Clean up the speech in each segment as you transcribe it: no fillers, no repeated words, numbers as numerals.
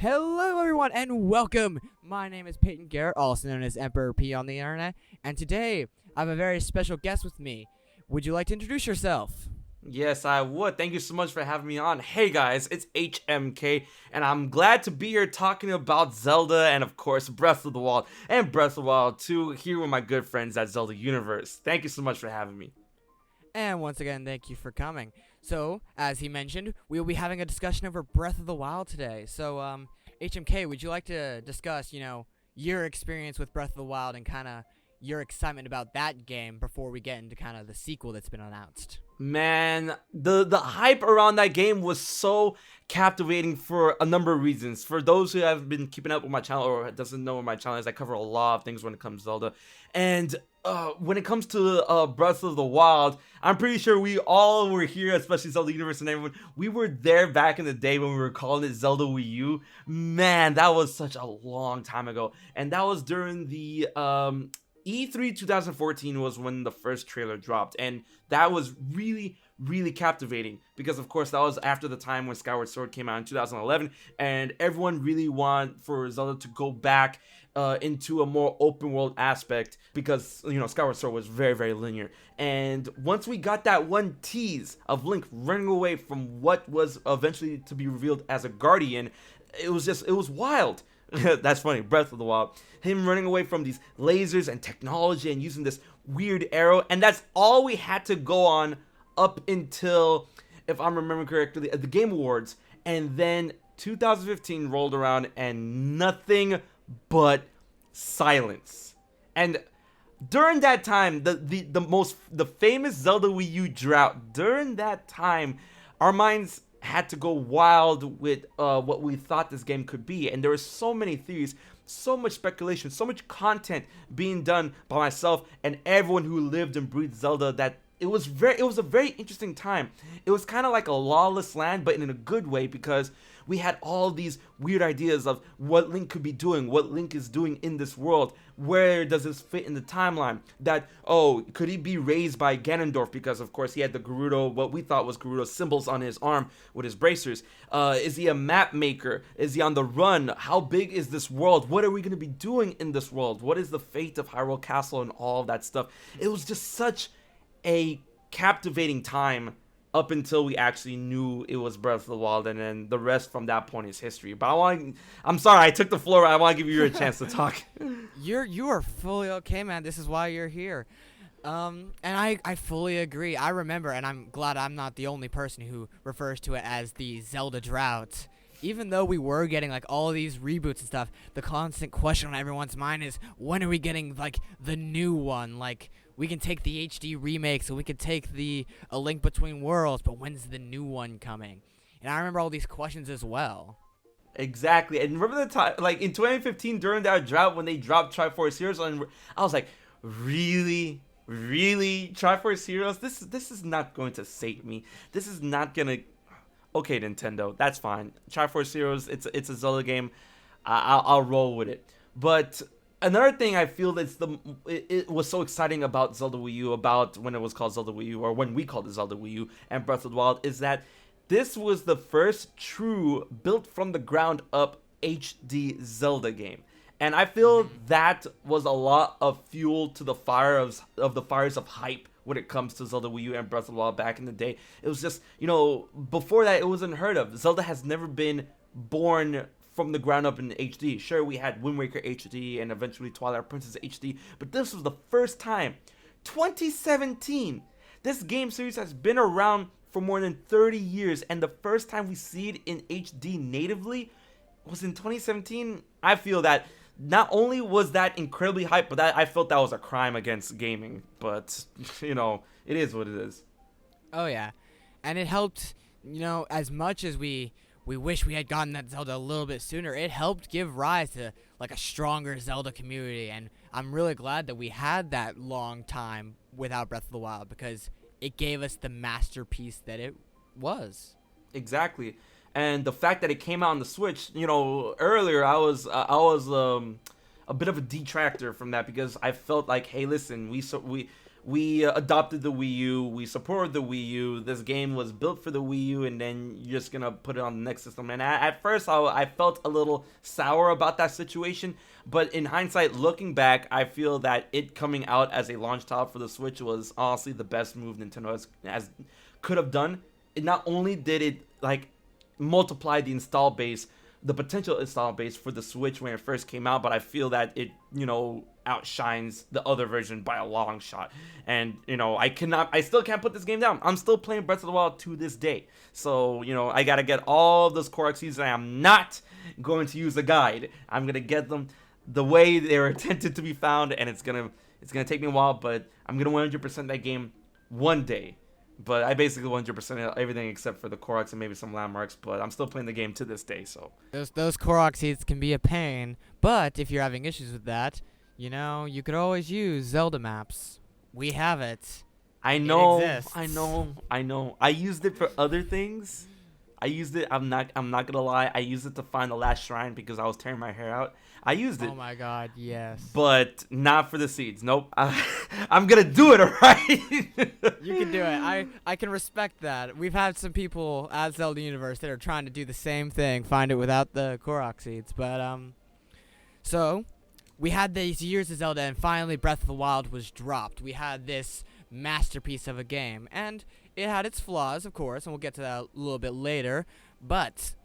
Hello everyone and welcome! My name is Peyton Garrett, also known as Emperor P on the internet, and today I have a very special guest with me. Would you like to introduce yourself? Yes, I would. Thank you so much for having me on. Hey guys, it's HMK, and I'm glad to be here talking about Zelda and, of course, Breath of the Wild and Breath of the Wild 2 here with my good friends at Zelda Universe. Thank you so much for having me. And once again, thank you for coming. So, as he mentioned, we will be having a discussion over Breath of the Wild today. So, HMK, would you like to discuss, your experience with Breath of the Wild and kind of your excitement about that game before we get into kind of the sequel that's been announced? Man, the hype around that game was so captivating for a number of reasons. For those who have been keeping up with my channel or doesn't know what my channel is, I cover a lot of things when it comes to Zelda. And when it comes to Breath of the Wild, I'm pretty sure we all were here, especially Zelda Universe and everyone. We were there back in the day when we were calling it Zelda Wii U. Man, that was such a long time ago. And that was during the E3 2014 was when the first trailer dropped, and that was really captivating because, of course, that was after the time when Skyward Sword came out in 2011, and everyone really wanted for Zelda to go back into a more open world aspect because, Skyward Sword was very linear. And once we got that one tease of Link running away from what was eventually to be revealed as a guardian, it was wild. That's funny, Breath of the Wild. Him running away from these lasers and technology and using this weird arrow. And that's all we had to go on up until, if I'm remembering correctly, at the Game Awards. And then 2015 rolled around and nothing but silence. And during that time, the famous Zelda Wii U drought, during that time, our minds had to go wild with what we thought this game could be, and there were so many theories, so much speculation, so much content being done by myself and everyone who lived and breathed Zelda that it was a very interesting time. It was kind of like a lawless land, but in a good way, because we had all these weird ideas of what Link could be doing, what Link is doing in this world. Where does this fit in the timeline? That, could he be raised by Ganondorf? Because, of course, he had the Gerudo, what we thought was Gerudo symbols on his arm with his bracers. Is he a map maker? Is he on the run? How big is this world? What are we going to be doing in this world? What is the fate of Hyrule Castle and all of that stuff? It was just such a captivating time up until we actually knew it was Breath of the Wild, and then the rest from that point is history. But I'm sorry, I took the floor. I want to give you a chance to talk. You are fully okay, man. This is why you're here. And I fully agree. I remember, and I'm glad I'm not the only person who refers to it as the Zelda drought. Even though we were getting like all of these reboots and stuff, the constant question on everyone's mind is, when are we getting like the new one? Like, we can take the HD remakes and we can take the A Link Between Worlds, but when's the new one coming? And I remember all these questions as well. Exactly. And remember the time, like in 2015 during that drought when they dropped Triforce Heroes, and I was like, really Triforce Heroes? This is not going to sate me. This is not gonna. Okay, Nintendo, that's fine. Triforce Heroes, it's a Zelda game. I'll roll with it. But another thing I feel it was so exciting about Zelda Wii U, about when it was called Zelda Wii U, or when we called it Zelda Wii U and Breath of the Wild, is that this was the first true built from the ground up HD Zelda game. And I feel that was a lot of fuel to the fire of the fires of hype when it comes to Zelda Wii U and Breath of the Wild back in the day. It was just, before that, it was unheard of. Zelda has never been born from the ground up in HD. Sure, we had Wind Waker HD and eventually Twilight Princess HD, but this was the first time. 2017! This game series has been around for more than 30 years, and the first time we see it in HD natively was in 2017. I feel that not only was that incredibly hype, but I felt that was a crime against gaming. But, it is what it is. Oh, yeah. And it helped, as much as we wish we had gotten that Zelda a little bit sooner, it helped give rise to, like, a stronger Zelda community. And I'm really glad that we had that long time without Breath of the Wild, because it gave us the masterpiece that it was. Exactly. And the fact that it came out on the Switch, earlier I was a bit of a detractor from that because I felt like, hey, listen, we adopted the Wii U, we supported the Wii U, this game was built for the Wii U, and then you're just gonna put it on the next system. And at first I felt a little sour about that situation, but in hindsight, looking back, I feel that it coming out as a launch title for the Switch was honestly the best move Nintendo has could have done. It not only did it like multiply the install base, the potential install base for the Switch when it first came out, but I feel that it, outshines the other version by a long shot. And, I still can't put this game down. I'm still playing Breath of the Wild to this day. So, I gotta get all of those core XCs, and I'm not going to use a guide. I'm gonna get them the way they're intended to be found, and it's gonna take me a while, but I'm gonna 100% that game one day. But I basically 100% everything except for the Koroks and maybe some landmarks. But I'm still playing the game to this day. So those Korok seeds can be a pain, but if you're having issues with that, you could always use Zelda maps. We have it. I know. It exists. I know. I used it for other things. I used it. I'm not gonna lie. I used it to find the last shrine because I was tearing my hair out. I used it. Oh my god, yes. But not for the seeds. Nope. I'm gonna do it, alright? You can do it. I can respect that. We've had some people at Zelda Universe that are trying to do the same thing, find it without the Korok seeds. But so we had these years of Zelda, and finally Breath of the Wild was dropped. We had this masterpiece of a game, and it had its flaws, of course, and we'll get to that a little bit later. But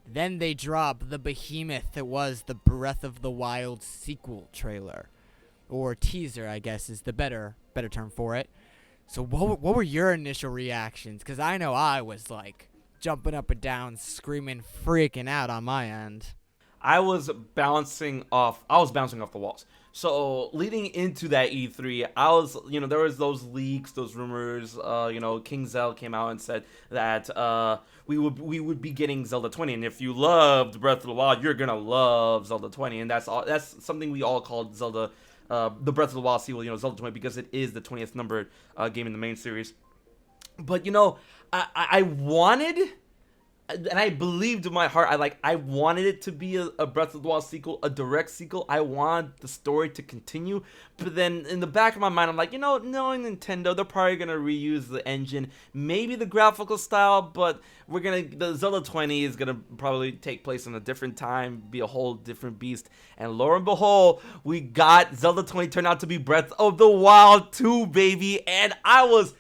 then they dropped the behemoth that was the Breath of the Wild sequel trailer, or teaser, I guess is the better term for it. So what were your initial reactions? Because I know I was like jumping up and down, screaming, freaking out on my end. I was bouncing off the walls. So leading into that E3, I was, there was those leaks, those rumors. King Zell came out and said that we would be getting Zelda 20, and if you loved Breath of the Wild, you're gonna love Zelda 20, and that's something we all called Zelda, the Breath of the Wild sequel, Zelda 20, because it is the 20th numbered game in the main series. But I wanted. And I believed in my heart, I wanted it to be a Breath of the Wild sequel, a direct sequel. I want the story to continue. But then in the back of my mind, I'm like, knowing Nintendo, they're probably going to reuse the engine, maybe the graphical style, but the Zelda 20 is going to probably take place in a different time, be a whole different beast. And lo and behold, we got Zelda 20 turned out to be Breath of the Wild 2, baby. And I was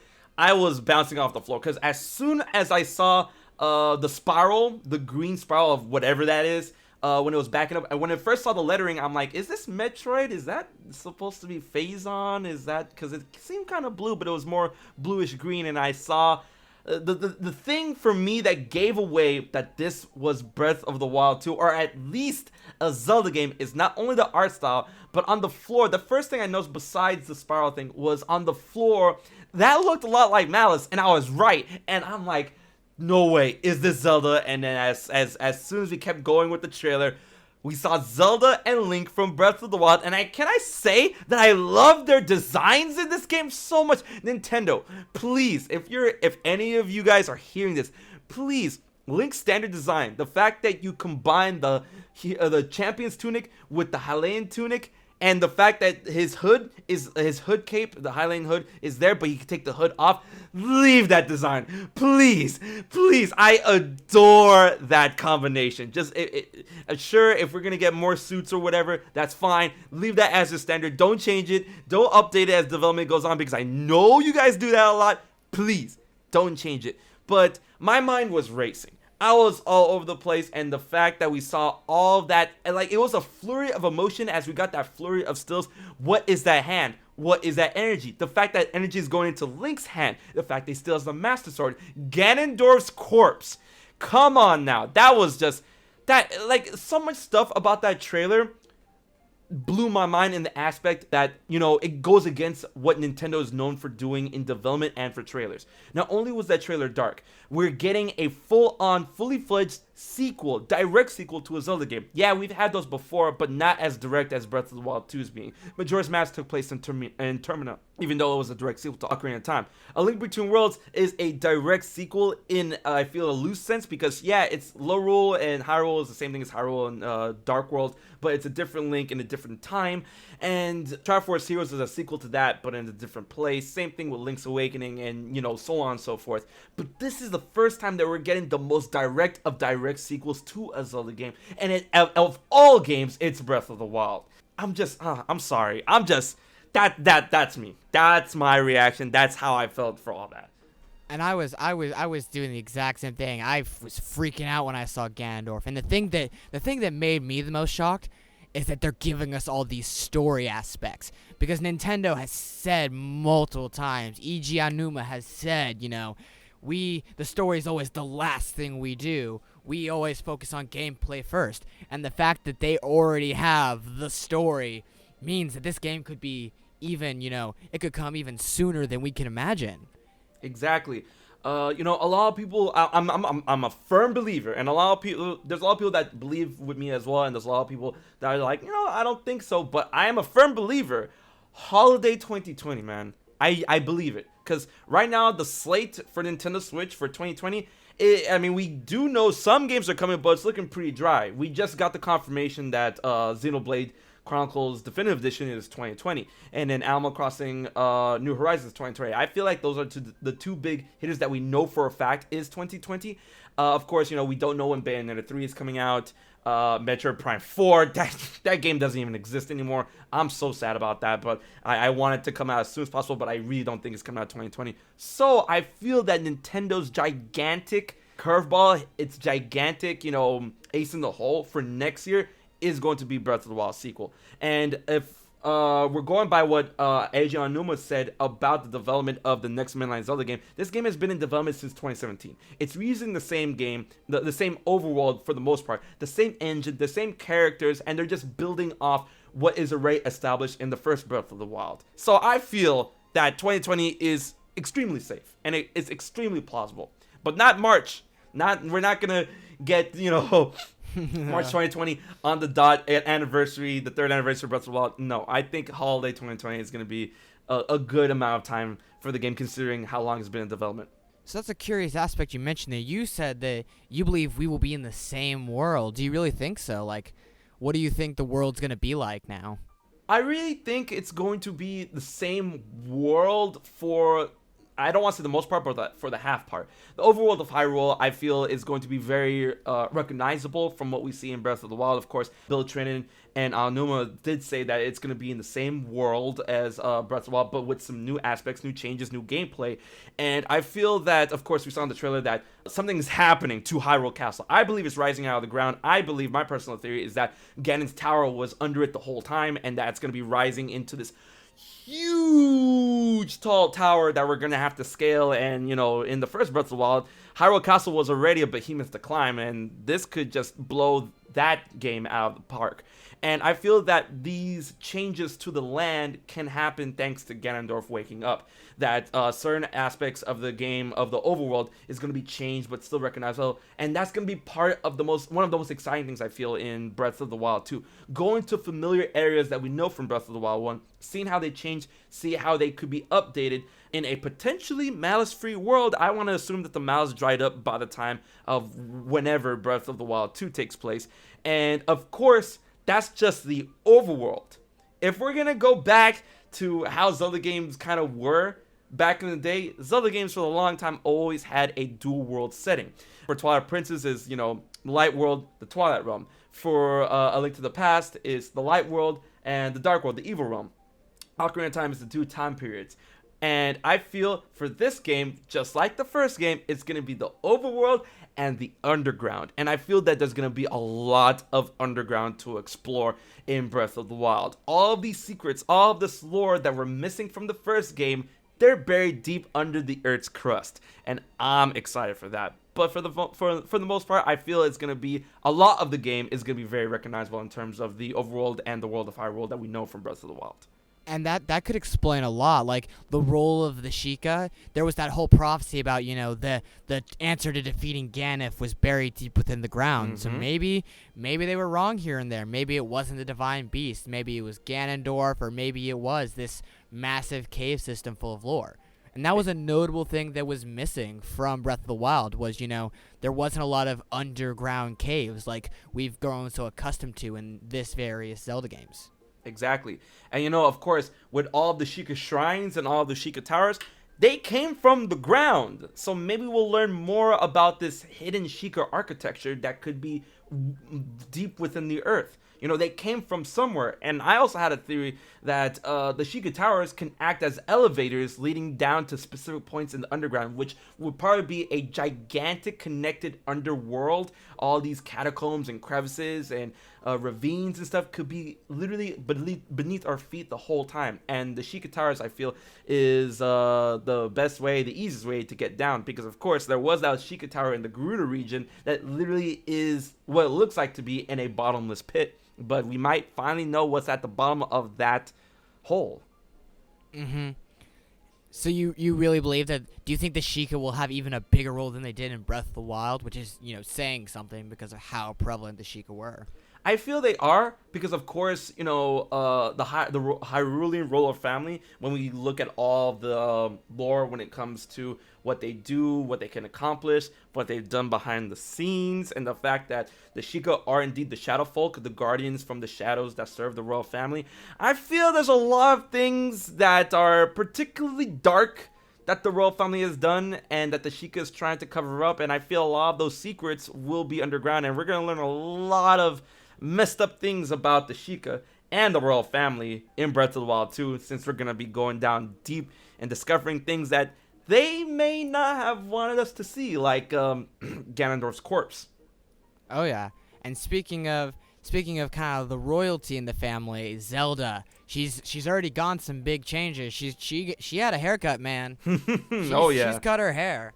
bouncing off the floor, because as soon as I saw the green spiral of whatever that is, when it was backing up, and when I first saw the lettering, I'm like, is this Metroid? Is that supposed to be Phazon? Is that, because it seemed kind of blue, but it was more bluish green, and I saw the thing for me that gave away that this was Breath of the Wild 2, or at least a Zelda game, is not only the art style, but on the floor. The first thing I noticed besides the spiral thing was on the floor, that looked a lot like Malice, and I was right, and I'm like, no way, is this Zelda? And then as soon as we kept going with the trailer, we saw Zelda and Link from Breath of the Wild, and can I say that I love their designs in this game so much? Nintendo, please, if any of you guys are hearing this, please, Link's standard design, the fact that you combine the champion's tunic with the Hylian tunic, and the fact that his hood cape, the Hylian hood, is there, but you can take the hood off. Leave that design, please. I adore that combination. Just sure, if we're gonna get more suits or whatever, that's fine. Leave that as a standard. Don't change it. Don't update it as development goes on, because I know you guys do that a lot. Please don't change it. But my mind was racing. I was all over the place, and the fact that we saw all of that, and it was a flurry of emotion as we got that flurry of stills. What is that hand? What is that energy? The fact that energy is going into Link's hand. The fact they still has the Master Sword. Ganondorf's corpse. Come on now. That was just, so much stuff about that trailer blew my mind in the aspect that, it goes against what Nintendo is known for doing in development and for trailers. Not only was that trailer dark, we're getting a full-on, fully-fledged sequel, direct sequel to a Zelda game. Yeah, we've had those before, but not as direct as Breath of the Wild 2's being. Majora's Mask took place in Termina, even though it was a direct sequel to Ocarina of Time. A Link Between Worlds is a direct sequel in, I feel, a loose sense, because yeah, it's Lorule and Hyrule is the same thing as Hyrule and Dark World, but it's a different Link in a different time. And Triforce Heroes is a sequel to that, but in a different place. Same thing with Link's Awakening and, so on and so forth. But this is the first time that we're getting the most direct of direct sequels to a Zelda game. And of all games, it's Breath of the Wild. I'm sorry. That's me. That's my reaction. That's how I felt for all that. And I was doing the exact same thing. I was freaking out when I saw Ganondorf. And the thing that made me the most shocked is that they're giving us all these story aspects, because Nintendo has said multiple times, Eiji Aonuma has said, the story is always the last thing we do. We always focus on gameplay first. And the fact that they already have the story means that this game could be even, it could come even sooner than we can imagine. Exactly. A lot of people, I'm a firm believer, and there's a lot of people that believe with me as well, and there's a lot of people that are like, I don't think so, but I am a firm believer. Holiday 2020, man. I believe it, because right now the slate for Nintendo Switch for 2020, we do know some games are coming, but it's looking pretty dry. We just got the confirmation that Xenoblade Chronicles Definitive Edition is 2020, and then Animal Crossing New Horizons 2020. I feel like those are the two big hitters that we know for a fact is 2020. Of course, we don't know when Bayonetta 3 is coming out. Metroid Prime 4, that game doesn't even exist anymore. I'm so sad about that, but I want it to come out as soon as possible, but I really don't think it's coming out 2020. So I feel that Nintendo's gigantic curveball, its gigantic, ace in the hole for next year is going to be Breath of the Wild sequel. And if we're going by what Eiji Aonuma said about the development of the next mainline Zelda game, this game has been in development since 2017. It's using the same game, the same overworld for the most part, the same engine, the same characters, and they're just building off what is already established in the first Breath of the Wild. So I feel that 2020 is extremely safe, and it's extremely plausible. But not March. We're not gonna get, March 2020 on the dot anniversary, the third anniversary of Breath of the Wild. No, I think holiday 2020 is going to be a good amount of time for the game, considering how long it's been in development. So that's a curious aspect you mentioned there. You said that you believe we will be in the same world. Do you really think so? Like, what do you think the world's going to be like now? I really think it's going to be the same world for, I don't want to say the most part, but for the half part. The overworld of Hyrule, I feel, is going to be very recognizable from what we see in Breath of the Wild. Of course, Bill Trinen and Aonuma did say that it's going to be in the same world as Breath of the Wild, but with some new aspects, new changes, new gameplay. And I feel that, of course, we saw in the trailer that something's happening to Hyrule Castle. I believe it's rising out of the ground. I believe, my personal theory, is that Ganon's Tower was under it the whole time, and that it's going to be rising into this huge tall tower that we're gonna have to scale. And in the first Breath of the Wild, Hyrule Castle was already a behemoth to climb, and this could just blow that game out of the park. And I feel that these changes to the land can happen thanks to Ganondorf waking up. That certain aspects of the game, of the overworld, is going to be changed but still recognizable. And that's going to be part of one of the most exciting things I feel in Breath of the Wild 2. Going to familiar areas that we know from Breath of the Wild 1, seeing how they change, see how they could be updated in a potentially malice-free world. I want to assume that the malice dried up by the time of whenever Breath of the Wild 2 takes place. And of course, that's just the overworld. If we're going to go back to how Zelda games kind of were back in the day, Zelda games for a long time always had a dual world setting. For Twilight Princess is, the Light World, the Twilight Realm. For A Link to the Past is the Light World and the Dark World, the Evil Realm. Ocarina of Time is the two time periods. And I feel for this game, just like the first game, it's going to be the overworld and the underground. And I feel that there's going to be a lot of underground to explore in Breath of the Wild. All of these secrets, all of this lore that were missing from the first game, they're buried deep under the Earth's crust. And I'm excited for that. But for the most part, I feel it's going to be, a lot of the game is going to be very recognizable in terms of the overworld and the world of Hyrule that we know from Breath of the Wild. And that could explain a lot, like the role of the Sheikah. There was that whole prophecy about, the answer to defeating Ganondorf was buried deep within the ground. So Mm-hmm. maybe they were wrong here and there. Maybe it wasn't the divine beast. Maybe it was Ganondorf, or maybe it was this massive cave system full of lore. And that was a notable thing that was missing from Breath of the Wild, was, there wasn't a lot of underground caves like we've grown so accustomed to in this various Zelda games. Exactly. And of course, with all of the Sheikah shrines and all of the Sheikah towers, they came from the ground. So maybe we'll learn more about this hidden Sheikah architecture that could be deep within the earth. They came from somewhere. And I also had a theory that the Sheikah towers can act as elevators leading down to specific points in the underground, which would probably be a gigantic connected underworld. All these catacombs and crevices and ravines and stuff could be literally beneath our feet the whole time. And the Sheikah towers, I feel, is the best way, the easiest way to get down, because of course there was that Sheikah tower in the Gerudo region that literally is what it looks like to be in a bottomless pit. But we might finally know what's at the bottom of that hole. Mm-hmm. So you really believe that? Do you think the Sheikah will have even a bigger role than they did in Breath of the Wild, which is, saying something because of how prevalent the Sheikah were? I feel they are, because of course, the Hyrulean royal family, when we look at all the lore when it comes to what they do, what they can accomplish, what they've done behind the scenes, and the fact that the Sheikah are indeed the shadow folk, the guardians from the shadows that serve the royal family, I feel there's a lot of things that are particularly dark that the royal family has done and that the Sheikah is trying to cover up, and I feel a lot of those secrets will be underground, and we're going to learn a lot of messed up things about the Sheikah and the royal family in Breath of the Wild 2, since we're going to be going down deep and discovering things that they may not have wanted us to see, like Ganondorf's corpse. Oh yeah. And speaking of kind of the royalty in the family, Zelda, she's already gone some big changes. She had a haircut, man. Oh yeah. She's cut her hair.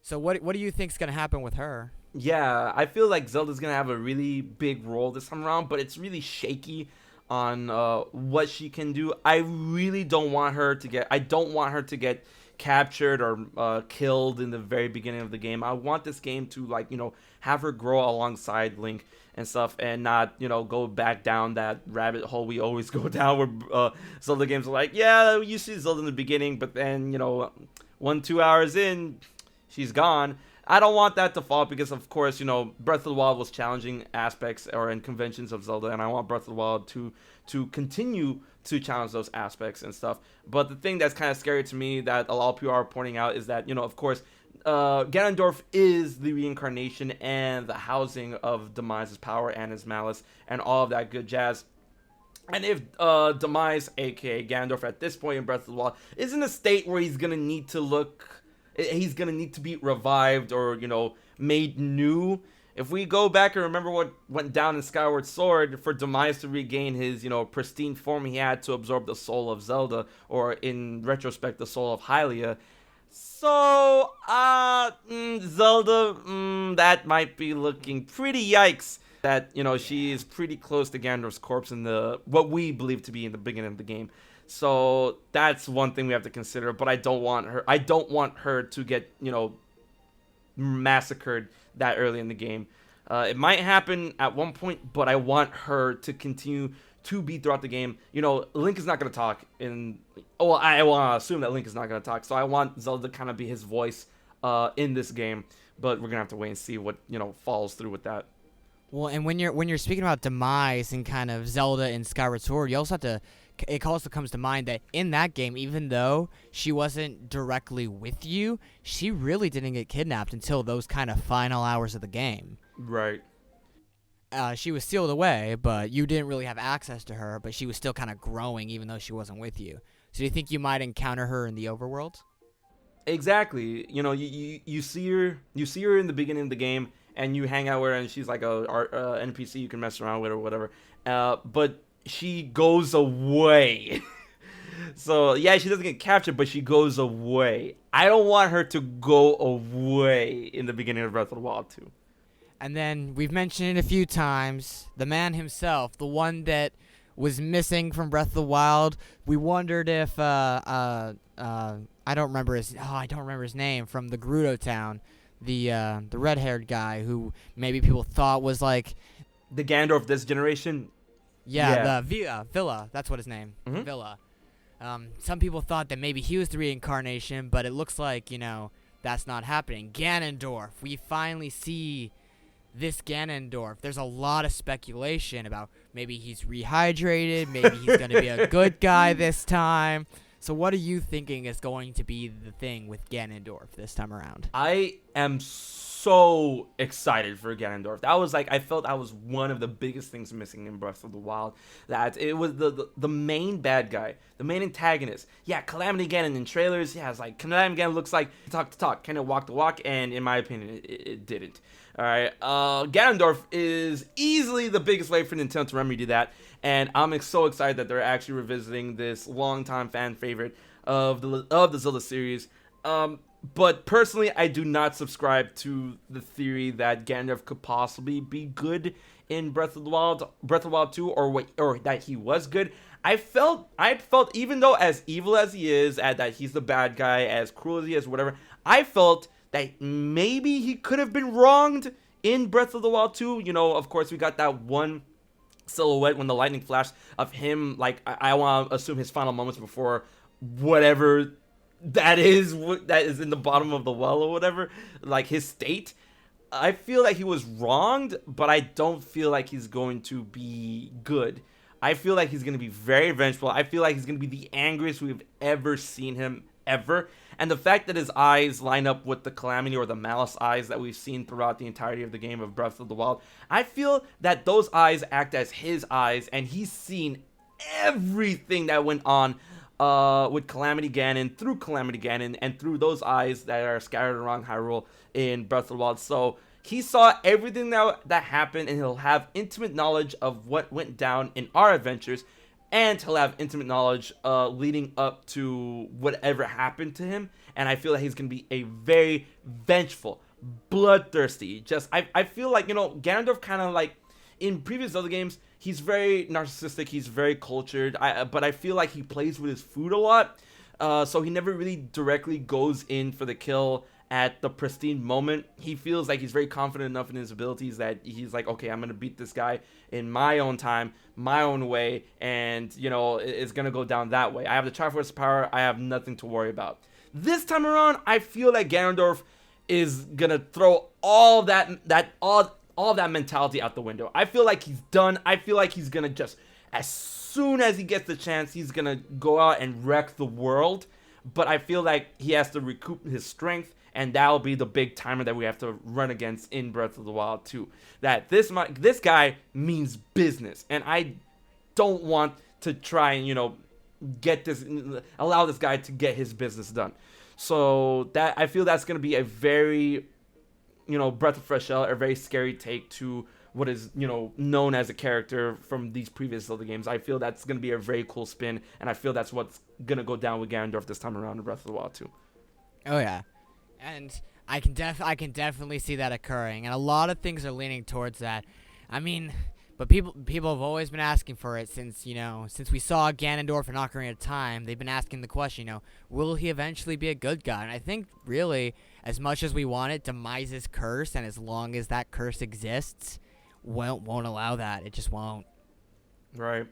So what do you think's going to happen with her? Yeah, I feel like Zelda's gonna have a really big role this time around, but it's really shaky on what she can do. I really don't want her to get captured or killed in the very beginning of the game. I want this game to have her grow alongside Link and stuff, and not go back down that rabbit hole we always go down, where Zelda games are like, yeah, you see Zelda in the beginning, but then 1-2 hours in, she's gone. I don't want that to fall, because of course, Breath of the Wild was challenging aspects or in conventions of Zelda, and I want Breath of the Wild to continue to challenge those aspects and stuff. But the thing that's kind of scary to me that a lot of people are pointing out is that, of course, Ganondorf is the reincarnation and the housing of Demise's power and his malice and all of that good jazz. And if Demise, aka Ganondorf, at this point in Breath of the Wild, is in a state where he's going to need to be revived or, made new. If we go back and remember what went down in Skyward Sword, for Demise to regain his, pristine form, he had to absorb the soul of Zelda, or in retrospect, the soul of Hylia. So, Zelda, that might be looking pretty yikes. That, she is pretty close to Ganondorf's corpse in what we believe to be in the beginning of the game. So that's one thing we have to consider, but I don't want her to get, massacred that early in the game. It might happen at one point, but I want her to continue to be throughout the game. Link is not going to talk I want to assume that Link is not going to talk, so I want Zelda to kind of be his voice in this game, but we're going to have to wait and see what, falls through with that. Well, and when you're speaking about Demise and kind of Zelda and Skyward Sword, you also have to. It also comes to mind that in that game, even though she wasn't directly with you, she really didn't get kidnapped until those kind of final hours of the game. Right. She was sealed away, but you didn't really have access to her, but she was still kind of growing even though she wasn't with you. So do you think you might encounter her in the overworld? Exactly. You see her in the beginning of the game, and you hang out with her, and she's like a NPC you can mess around with or whatever. But she goes away. So yeah, she doesn't get captured, but she goes away. I don't want her to go away in the beginning of Breath of the Wild 2. And then we've mentioned it a few times, the man himself, the one that was missing from Breath of the Wild. We wondered if I don't remember his name from the Gerudo town, the red-haired guy who maybe people thought was like The Ganondorf this generation. the Villa. That's what his name. Mhm. Villa. Some people thought that maybe he was the reincarnation, but it looks like, that's not happening. Ganondorf. We finally see this Ganondorf. There's a lot of speculation about maybe he's rehydrated, maybe he's going to be a good guy this time. So what are you thinking is going to be the thing with Ganondorf this time around? I am so excited for Ganondorf. I felt that was one of the biggest things missing in Breath of the Wild. That it was the main bad guy, the main antagonist. Yeah, Calamity Ganon in trailers. Yeah, it's like Calamity Ganon looks like talk the talk, kind of walk the walk, and in my opinion, it didn't. All right, Ganondorf is easily the biggest way for Nintendo to remedy that, and I'm so excited that they're actually revisiting this longtime fan favorite of the Zelda series. But personally, I do not subscribe to the theory that Ganondorf could possibly be good in Breath of the Wild 2, or that he was good. I felt even though as evil as he is, that he's the bad guy, as cruel as he is, whatever, I felt that maybe he could have been wronged in Breath of the Wild 2. Of course, we got that one silhouette when the lightning flashed of him. Like, I want to assume his final moments before whatever that is in the bottom of the well or whatever, like his state. I feel like he was wronged, but I don't feel like he's going to be good. I feel like he's going to be very vengeful. I feel like he's going to be the angriest we've ever seen him, ever. And the fact that his eyes line up with the Calamity or the Malice eyes that we've seen throughout the entirety of the game of Breath of the Wild, I feel that those eyes act as his eyes, and he's seen everything that went on with Calamity Ganon, through Calamity Ganon, and through those eyes that are scattered around Hyrule in Breath of the Wild. So he saw everything that happened, and he'll have intimate knowledge of what went down in our adventures, and he'll have intimate knowledge leading up to whatever happened to him. And I feel that he's going to be a very vengeful, bloodthirsty, I feel like, Ganondorf kind of like, in previous Zelda games, he's very narcissistic, he's very cultured, but I feel like he plays with his food a lot, so he never really directly goes in for the kill at the pristine moment. He feels like he's very confident enough in his abilities that he's like, okay, I'm going to beat this guy in my own time, my own way, and, it's going to go down that way. I have the Triforce power, I have nothing to worry about. This time around, I feel like Ganondorf is going to throw all that mentality out the window. I feel like he's done. I feel like he's gonna just, as soon as he gets the chance, he's gonna go out and wreck the world. But I feel like he has to recoup his strength, and that'll be the big timer that we have to run against in Breath of the Wild 2. That this guy means business, and I don't want to try and allow this guy to get his business done. So that I feel that's gonna be a very breath of fresh air, a very scary take to what is, known as a character from these previous Zelda games. I feel that's going to be a very cool spin, and I feel that's what's going to go down with Ganondorf this time around in Breath of the Wild 2. Oh, yeah. And I can definitely see that occurring, and a lot of things are leaning towards that. I mean, but people have always been asking for it since we saw Ganondorf in Ocarina of Time. They've been asking the question, will he eventually be a good guy? And I think, really, as much as we want it, Demise's curse, and as long as that curse exists, won't allow that. It just won't. Right.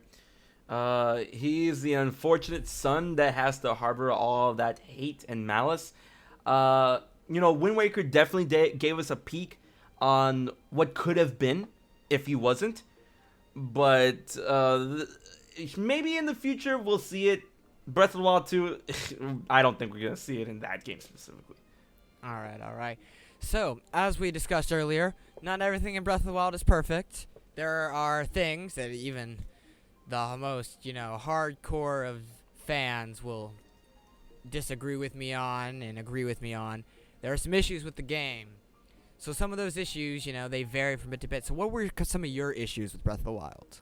He's the unfortunate son that has to harbor all of that hate and malice. Wind Waker definitely gave us a peek on what could have been if he wasn't. But maybe in the future we'll see it. Breath of the Wild 2, I don't think we're going to see it in that game specifically. All right. So, as we discussed earlier, not everything in Breath of the Wild is perfect. There are things that even the most, hardcore of fans will disagree with me on and agree with me on. There are some issues with the game. So some of those issues, they vary from bit to bit. So what were some of your issues with Breath of the Wild?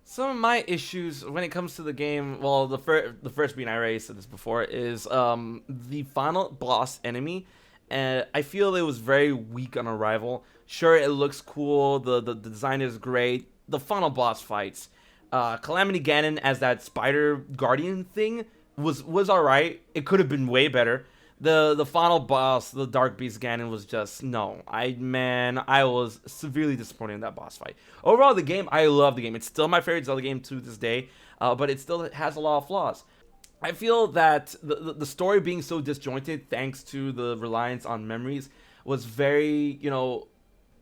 Some of my issues when it comes to the game, well, the first being, I already said this before, is the final boss enemy. And I feel it was very weak on arrival. Sure, it looks cool. The design is great. The final boss fights, Calamity Ganon as that spider guardian thing was all right. It could have been way better. The final boss, the Dark Beast Ganon, was just no. I was severely disappointed in that boss fight. Overall, the game, I love the game. It's still my favorite Zelda game to this day, but it still has a lot of flaws. I feel that the story being so disjointed, thanks to the reliance on memories, was very,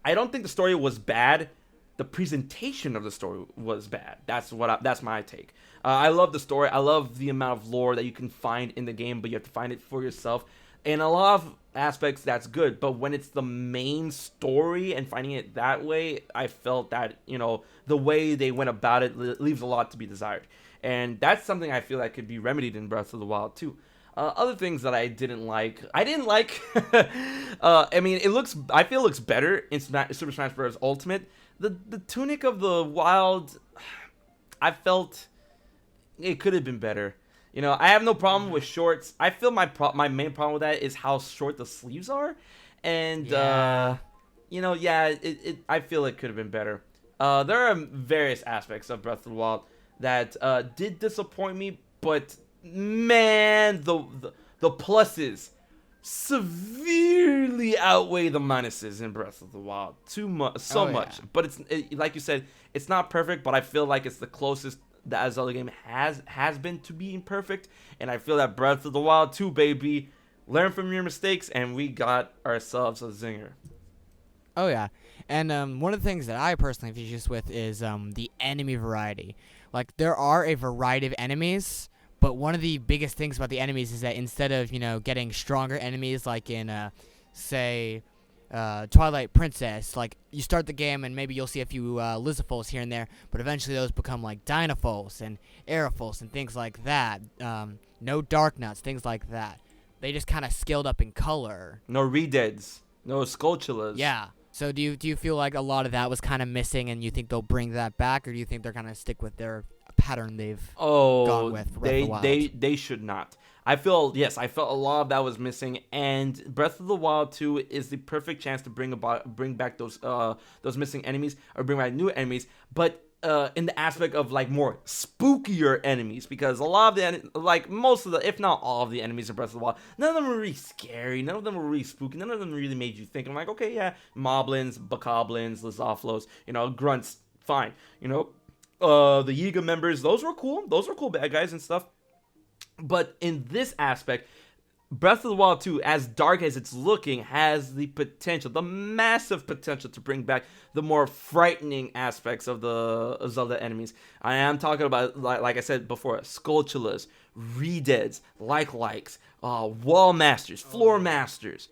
I don't think the story was bad. The presentation of the story was bad. That's my take. I love the story. I love the amount of lore that you can find in the game, but you have to find it for yourself. In a lot of aspects, that's good. But when it's the main story and finding it that way, I felt that, the way they went about it leaves a lot to be desired. And that's something I feel that could be remedied in Breath of the Wild too. Other things that I didn't like. I mean, I feel it looks better in Super Smash Bros. Ultimate. The Tunic of the Wild, I felt it could have been better. I have no problem with shorts. I feel my main problem with that is how short the sleeves are, and I feel it could have been better. There are various aspects of Breath of the Wild that did disappoint me, but man, the pluses severely outweigh the minuses in Breath of the Wild. Much. But like you said, it's not perfect, but I feel like it's the closest that Zelda game has been to being perfect, and I feel that Breath of the Wild 2, baby, learn from your mistakes, and we got ourselves a zinger. Oh yeah, and one of the things that I personally have issues with is the enemy variety. Like, there are a variety of enemies, but one of the biggest things about the enemies is that instead of, getting stronger enemies like in, say, Twilight Princess, like, you start the game and maybe you'll see a few Lizzafols here and there, but eventually those become like Dynafols and Aerofols and things like that. No Dark Nuts, things like that. They just kind of scaled up in color. No Redeads, no Skulltulas. Yeah. So do you feel like a lot of that was kind of missing, and you think they'll bring that back, or do you think they're gonna stick with their pattern they've gone with for Breath of the Wild? They should not. I felt a lot of that was missing, and Breath of the Wild 2 is the perfect chance to bring back those missing enemies, or bring back new enemies, but in the aspect of like more spookier enemies, because a lot of most of the, if not all of the enemies in Breath of the Wild, none of them were really scary, none of them were really spooky, none of them really made you think. I'm like, okay, yeah, Moblins, Bokoblins, Lizalfos, Grunts, fine, the Yiga members, those were cool bad guys and stuff. But in this aspect, Breath of the Wild 2, as dark as it's looking, has the potential, the massive potential, to bring back the more frightening aspects of the Zelda enemies. I am talking about, like I said before, Skulltulas, Redeads, likes, Wall Masters, Floor Masters,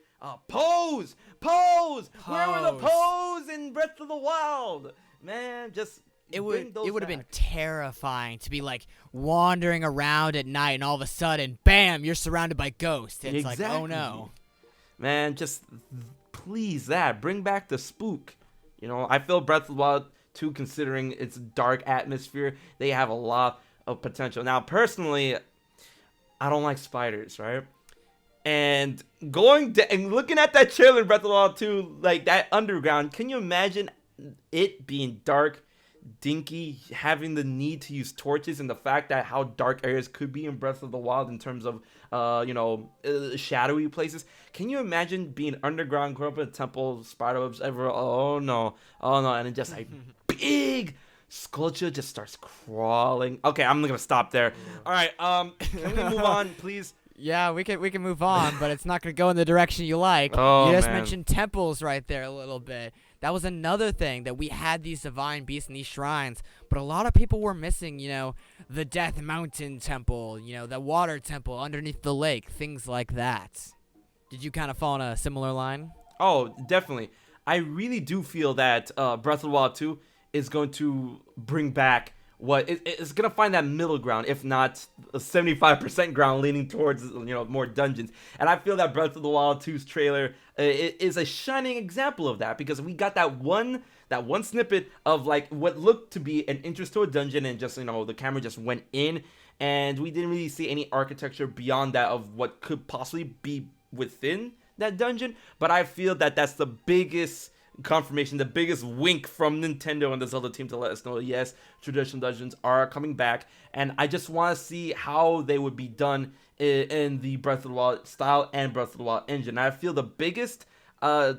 Pose! Where were the Pose in Breath of the Wild? Man, just... It would have been terrifying to be like wandering around at night and all of a sudden, bam, you're surrounded by ghosts. It's like, oh no. Man, just please bring back the spook. I feel Breath of the Wild 2, considering its dark atmosphere, they have a lot of potential. Now, personally, I don't like spiders, right? And and looking at that trailer in Breath of the Wild 2, like that underground, can you imagine it being dark, dinky, having the need to use torches, and the fact that how dark areas could be in Breath of the Wild in terms of shadowy places? Can you imagine being underground, growing up in a temple, spider webs everywhere? Oh no, and then just like big Skulltula just starts crawling. Okay, I'm gonna stop there. All right, can we move on, please? Yeah, we can move on, but it's not gonna go in the direction you like. Oh, you just man. mentioned temples right there a little bit. That was another thing, that we had these divine beasts in these shrines, but a lot of people were missing, the Death Mountain Temple, the Water Temple underneath the lake, things like that. Did you kind of fall in a similar line? Oh, definitely. I really do feel that Breath of the Wild 2 is going to bring back it's going to find that middle ground, if not a 75% ground leaning towards, more dungeons. And I feel that Breath of the Wild 2's trailer is a shining example of that, because we got that one snippet of like what looked to be an interest to a dungeon, and just, the camera just went in, and we didn't really see any architecture beyond that of what could possibly be within that dungeon. But I feel that that's the biggest confirmation, the biggest wink from Nintendo and the Zelda team to let us know, yes, traditional dungeons are coming back. And I just want to see how they would be done in the Breath of the Wild style and Breath of the Wild engine. I feel the biggest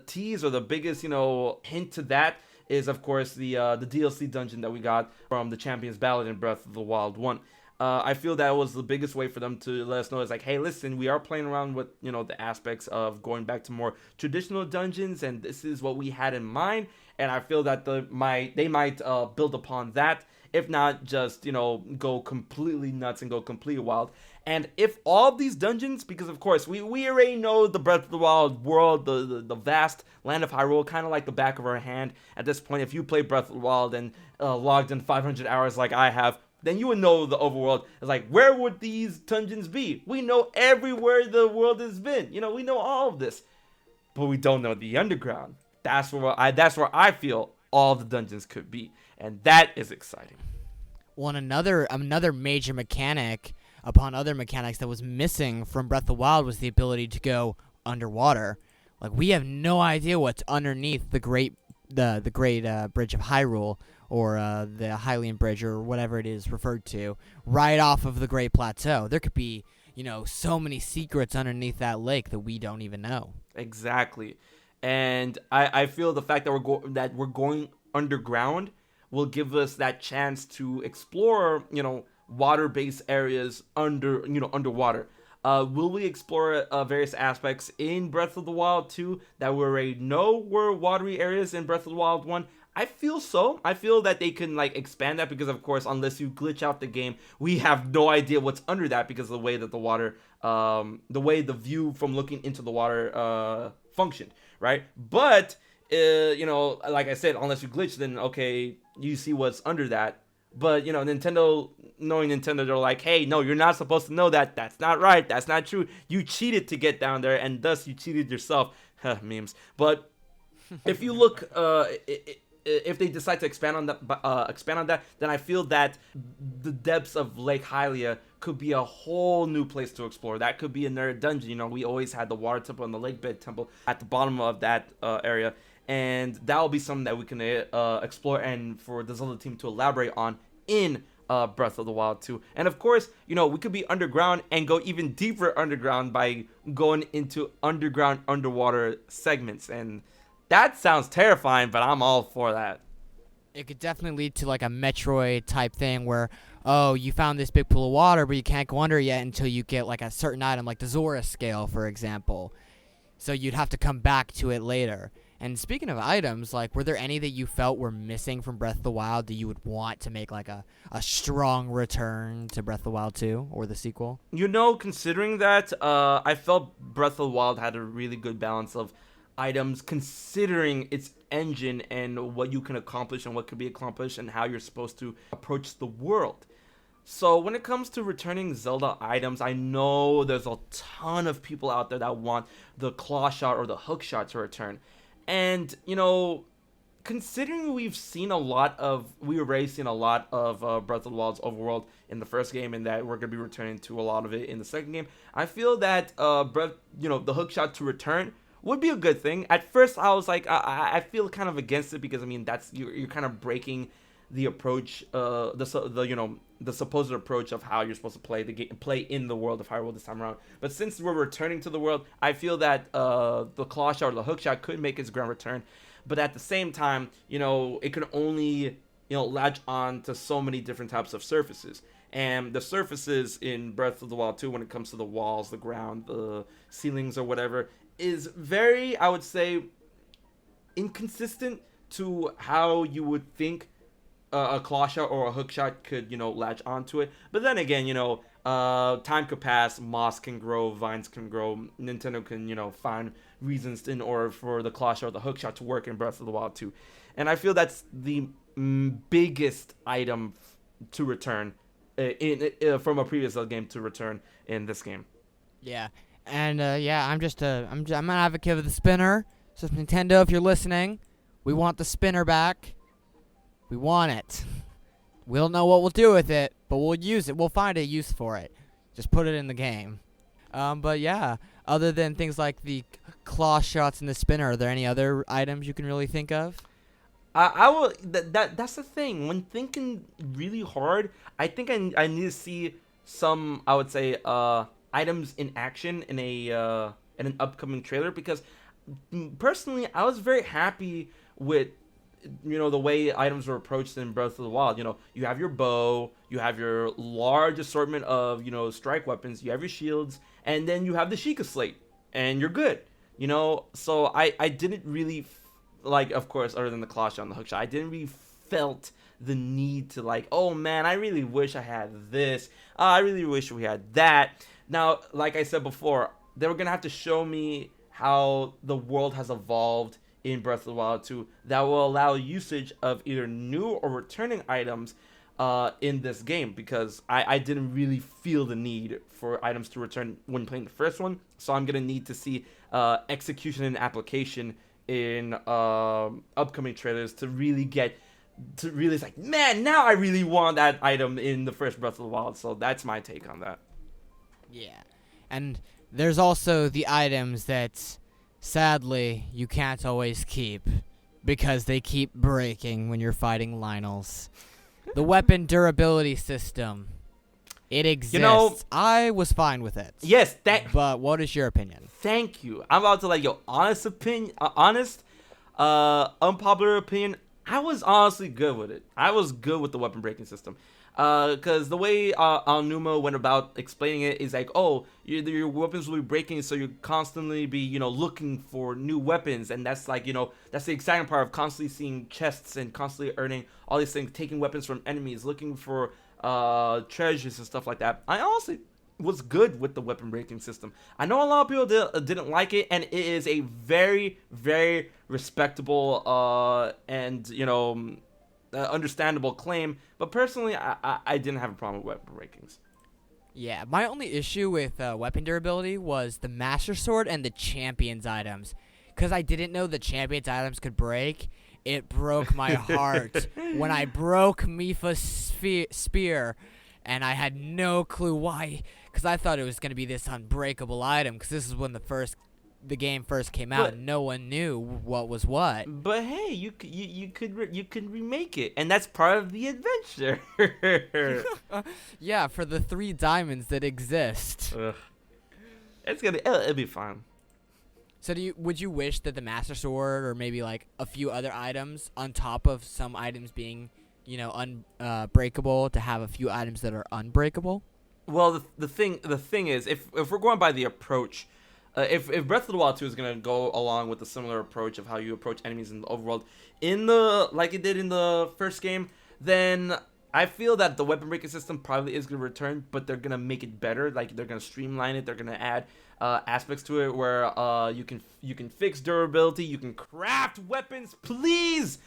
tease or the biggest, hint to that is, of course, the DLC dungeon that we got from the Champions Ballad in Breath of the Wild 1. I feel that was the biggest way for them to let us know. It's like, hey, listen, we are playing around with, the aspects of going back to more traditional dungeons, and this is what we had in mind. And I feel that they might build upon that, if not just, go completely nuts and go completely wild. And if all of these dungeons, because of course we already know the Breath of the Wild world, the vast land of Hyrule, kind of like the back of our hand at this point. If you play Breath of the Wild and logged in 500 hours like I have, then you would know the overworld is like, where would these dungeons be? We know everywhere the world has been. We know all of this, but we don't know the underground. That's where I feel all the dungeons could be, and that is exciting. Well, another major mechanic upon other mechanics that was missing from Breath of the Wild was the ability to go underwater. Like, we have no idea what's underneath the great bridge of Hyrule, or the Hylian Bridge, or whatever it is referred to, right off of the Great Plateau. There could be, so many secrets underneath that lake that we don't even know. Exactly. And I feel the fact that we're going underground will give us that chance to explore, water-based areas underwater. Will we explore various aspects in Breath of the Wild 2 that we already know were watery areas in Breath of the Wild 1? I feel so. I feel that they can expand that, because of course, unless you glitch out the game, we have no idea what's under that, because of the way that the water, the way the view from looking into the water functioned, right? But like I said, unless you glitch, then okay, you see what's under that. But Nintendo, knowing Nintendo, they're like, hey, no, you're not supposed to know that. That's not right. That's not true. You cheated to get down there, and thus you cheated yourself. Memes. But if you look, if they decide to expand on that, then I feel that the depths of Lake Hylia could be a whole new place to explore. That could be another dungeon. We always had the water temple and the lake bed temple at the bottom of that area, and that will be something that we can explore, and for the Zelda team to elaborate on in Breath of the Wild 2. And of course, we could be underground and go even deeper underground by going into underwater segments, and that sounds terrifying, but I'm all for that. It could definitely lead to a Metroid type thing where, oh, you found this big pool of water, but you can't go under yet until you get a certain item, like the Zora scale, for example. So you'd have to come back to it later. And speaking of items, were there any that you felt were missing from Breath of the Wild that you would want to make a strong return to Breath of the Wild 2 or the sequel? Considering that, I felt Breath of the Wild had a really good balance of items, considering its engine and what you can accomplish and what could be accomplished and how you're supposed to approach the world. So when it comes to returning Zelda items, I know there's a ton of people out there that want the claw shot or the hook shot to return. And, considering we've already seen a lot of Breath of the Wild's Overworld in the first game, and that we're going to be returning to a lot of it in the second game, I feel that the hook shot to return would be a good thing. At first, I was like, I feel kind of against it, because that's you're kind of breaking the approach, the supposed approach of how you're supposed to play in the world of Hyrule this time around. But since we're returning to the world, I feel that the claw shot or the hook shot could make its grand return. But at the same time, it can only latch on to so many different types of surfaces. And the surfaces in Breath of the Wild 2, when it comes to the walls, the ground, the ceilings, or whatever, is very, I would say, inconsistent to how you would think a claw shot or a hook shot could, latch onto it. But then again, time could pass, moss can grow, vines can grow, Nintendo can, find reasons in order for the claw shot or the hook shot to work in Breath of the Wild 2. And I feel that's the biggest item to return from a previous game to return in this game. Yeah. And I'm an advocate of the spinner. So Nintendo, if you're listening, we want the spinner back. We want it. We don't know what we'll do with it, but we'll use it. We'll find a use for it. Just put it in the game. But yeah, Other than things like the claw shots and the spinner, are there any other items you can really think of? I will. That's the thing. When thinking really hard, I think I need to see some. I would say items in action in an upcoming trailer because personally, I was very happy with the way items were approached in Breath of the Wild. You have your bow, you have your large assortment of strike weapons, you have your shields, and then you have the Sheikah slate, and you're good. So I didn't really like, of course, other than the claw shot and the hook shot, I didn't really felt the need to like, oh man, I really wish I had this. I really wish we had that. Now, like I said before, they were gonna have to show me how the world has evolved in Breath of the Wild 2 that will allow usage of either new or returning items in this game, because I didn't really feel the need for items to return when playing the first one. So I'm gonna need to see execution and application in upcoming trailers to really it's like, man, now I really want that item in the first Breath of the Wild. So that's my take on that. Yeah. And there's also the items that sadly you can't always keep because they keep breaking when you're fighting Lynels. The weapon durability system. It exists. I was fine with it. Yes, but what is your opinion? Thank you. I'm about to unpopular opinion. I was honestly good with it. I was good with the weapon breaking system. Because the way Aonuma went about explaining it is like, oh, your weapons will be breaking, so you constantly be, looking for new weapons, and that's like, that's the exciting part of constantly seeing chests and constantly earning all these things, taking weapons from enemies, looking for treasures and stuff like that. I honestly was good with the weapon breaking system. I know a lot of people didn't like it, and it is a very, very respectable and understandable claim, but personally I didn't have a problem with weapon breakings. Yeah, my only issue with weapon durability was the Master Sword and the Champions items, because I didn't know the Champions items could break. It broke my heart when I broke Mipha's spear, and I had no clue why, because I thought it was going to be this unbreakable item, because this is when the game first came out, and no one knew what was what. But hey, you could remake it, and that's part of the adventure. Yeah, for the 3 diamonds that exist. Ugh. It'll be fine. So would you wish that the Master Sword, or maybe like a few other items on top of some items being, unbreakable, to have a few items that are unbreakable? Well, the thing is, if we're going by the approach. If Breath of the Wild 2 is gonna go along with a similar approach of how you approach enemies in the overworld, like it did in the first game, then I feel that the weapon breaking system probably is gonna return, but they're gonna make it better. Like, they're gonna streamline it. They're gonna add aspects to it where you can fix durability. You can craft weapons, please.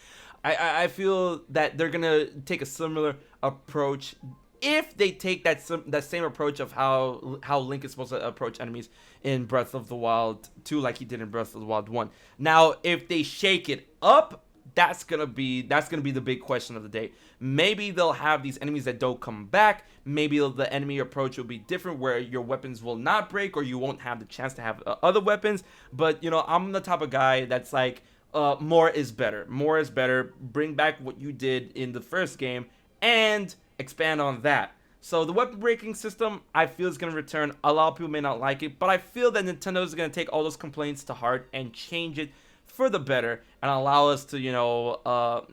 I feel that they're gonna take a similar approach. If they take that same approach of how Link is supposed to approach enemies in Breath of the Wild 2, like he did in Breath of the Wild 1. Now, if they shake it up, that's gonna be the big question of the day. Maybe they'll have these enemies that don't come back. Maybe the enemy approach will be different, where your weapons will not break, or you won't have the chance to have other weapons. But I'm the type of guy that's like, more is better. More is better. Bring back what you did in the first game and expand on that. So the weapon breaking system, I feel, is going to return. A lot of people may not like it, but I feel that Nintendo is going to take all those complaints to heart and change it for the better, and allow us to,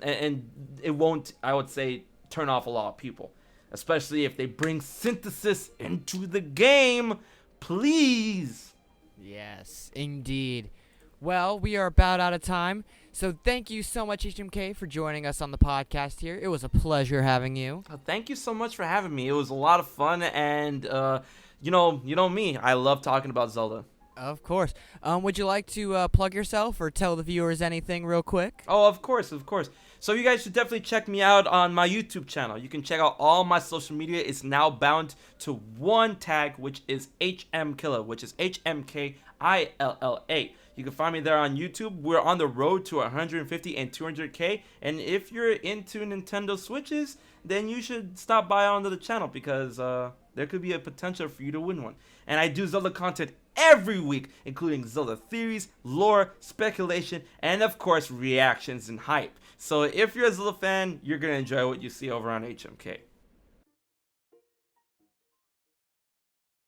and it won't, I would say, turn off a lot of people, especially if they bring synthesis into the game. Please. Yes, indeed. Well, we are about out of time. So thank you so much, HMK, for joining us on the podcast here. It was a pleasure having you. Thank you so much for having me. It was a lot of fun, and you know me. I love talking about Zelda. Of course. Would you like to plug yourself or tell the viewers anything real quick? Oh, of course. So you guys should definitely check me out on my YouTube channel. You can check out all my social media. It's now bound to one tag, which is HMKilla, which is HMKILLA. You can find me there on YouTube. We're on the road to 150 and 200K. And if you're into Nintendo Switches, then you should stop by onto the channel, because there could be a potential for you to win one. And I do Zelda content every week, including Zelda theories, lore, speculation, and of course reactions and hype. So if you're a Zelda fan, you're going to enjoy what you see over on HMK.